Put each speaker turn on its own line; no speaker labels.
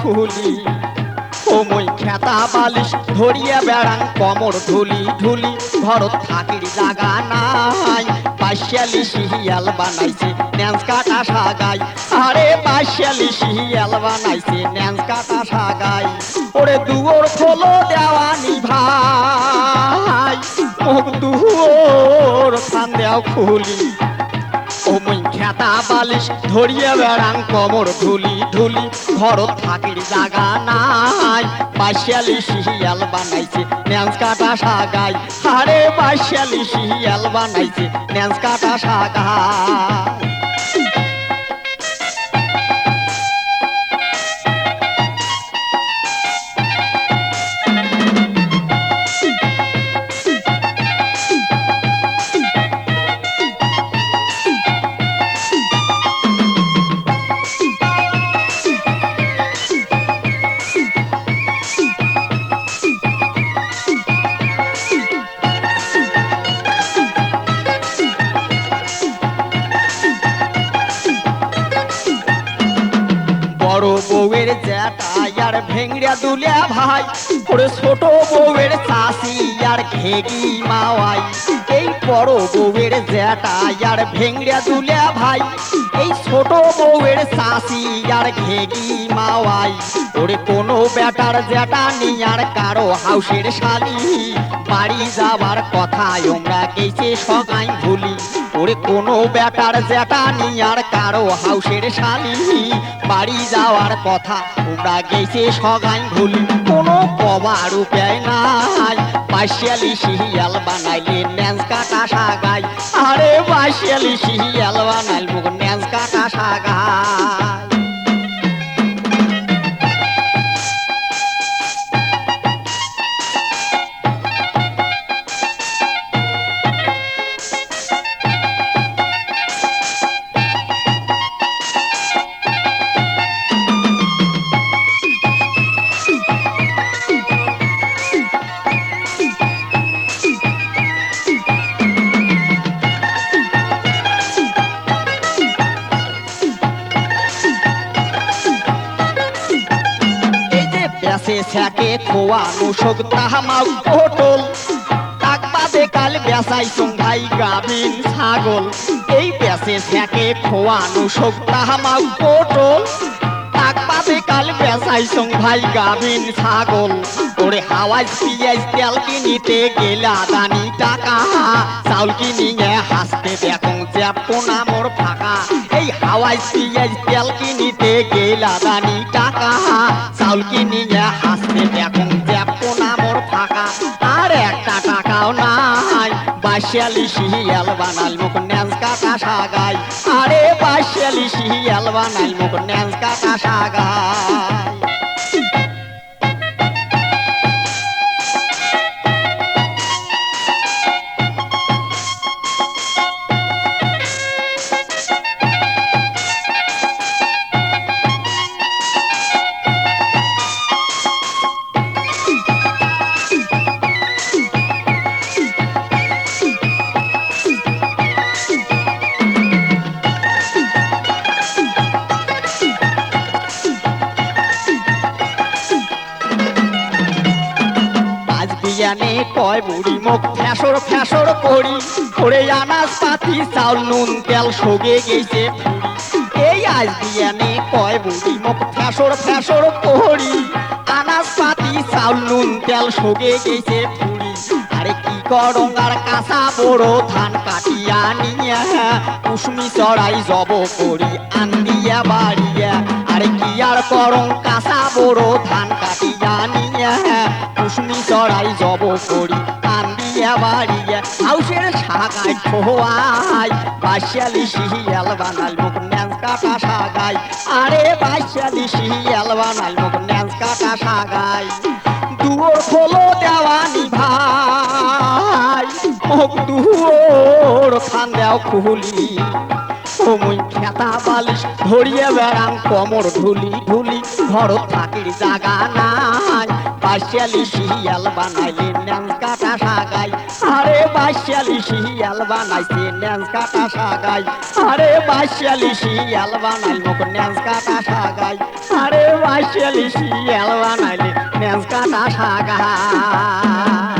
খুলি ও মই খেতা বালিশ ধরিয়া বেড়াং কমর ঢুলি ঢুলি ঘরত থাকির জাগা নাই পাশালি শিয়াল বানাইছে ন্যান্স কাটা সাগাই আরে পাশালি শিয়াল বানাইছে ন্যান্স কাটা সাগাই ওরে দুয়ার খোলো দেওয়ানি ভাই মুখ দুয়ার খান দেও খুলি ও মই খেতা বালিশ ধরিয়া বেড়াং কমর ঢুলি ঢুলি ঘরত থাকির জাগা নাই পাশালি শিয়াল বানাইছে ন্যান্স কাটা সাগাই আরে পাশালি শিয়াল বানাইছে ন্যান্স কাটা সাগাই বড় বউয়ের জ্যাঠা আর ভেংড়া দুলিয়া ভাই ওরে ছোট বউয়ের চাষি আর ঘেগি মাওয়াই এই বড় বউয়ের জ্যাঠা আর ভেংড়া দুলিয়া ভাই এই ছোট বউয়ের চাষি আর ঘেগি মাওয়াই ওরে কোনো বেটার জ্যাঠা নিয়ার কারো হাউসের শালি বাড়ি যাবার কথা আমরা গেছে সগাই ভুলি ওরে কোনো বেটার জ্যাঠা নিয়ার কারো হাউসের শালি বাড়ি যাওয়ার কথা আমরা গেছে সগাই ভুলি কোনো কবার উপায় নাই পাশালি শিয়াল বানাইলে ন্যান্স কাটা সাগাই আরে পাশালি শিয়াল বানাইল মুখ ন্যান্স কাটা সাগাই বেসে ছ্যাকে খোয়ানো শোক তাহামাও পটল তাক বাদে কাল বেসাই ভাই গাভিন ছাগল এই বেসে ছ্যাকে খোয়ানো শোক তাহামাও পটল তাক বাদে কাল বেসাই ভাই গাভিন ছাগল ওরে হাওয়াজ পিঁয়াজ তেল কিনিতে গেলা দানি টাকা চাউল কিনিয়ে হাসতে দেখুন জ্যাপনা মোর ফাঁকা এই হাওয়াজ পিঁয়াজ তেল কিনিতে গেলা দানি টাকা চাউল কিনিয়ে হাসতে দেখুন জ্যাপনা মোর ফাঁকা আর একটা টাকাও নাই পাশালি শিয়াল বানাল মুখ ন্যান্স কাটা সাগাই আরে পাশালি শিয়াল বানাল মুখ ন্যান্স কাটা সাগাই জানে কয় বুড়ি মুখ ফ্যাসর ফ্যাসর করি করে আনাজ পাতি চাউল নুন তেল সগে গেছে এই আজ বিয়ানে কয় বুড়ি মুখ ফ্যাসর ফ্যাসর করি আনাজ পাতি চাউল নুন তেল সগে গেছে পুরি আরে কি করং আর কাঁচা বড় ধান কাটিয়া নিয়া কুসুমি চড়াই জব করি আন্দিয়া বাড়িয়া আরে কি আর করং কাঁচা বড় ধান কাটিয়া নিয়া কুসুমি চড়াই জব করি আন্দিয়া বাড়িয়া হাউসের সাগাই খোয়াই পাশালি শিয়াল বানাল মুখ ন্যান্স কাটা সাগাই আরে পাশালি শিয়াল বানাল মুখ ন্যান্স কাটা সাগাই দুয়ার খোলো দেওয়ানি ভাই মুখ দুয়ার খান দেও খুলি ও মই খেতা বালিশ ধরিয়া বেড়াং কমর ঢুলি ঢুলি ঘরত থাকির জাগা নাই পাশালি শিয়াল বানাইলে ন্যান্স কাটা সাগাই আরে বাইশালি শিয়াল বানাইছে ন্যাস কাটা সাগাই আরে বাইশালি শিয়াল বানাই মুখ ন্যাস কাটা সাগাই আরে বাইশালি শিয়াল বানাইলে ন্যাস কাটা সাগাই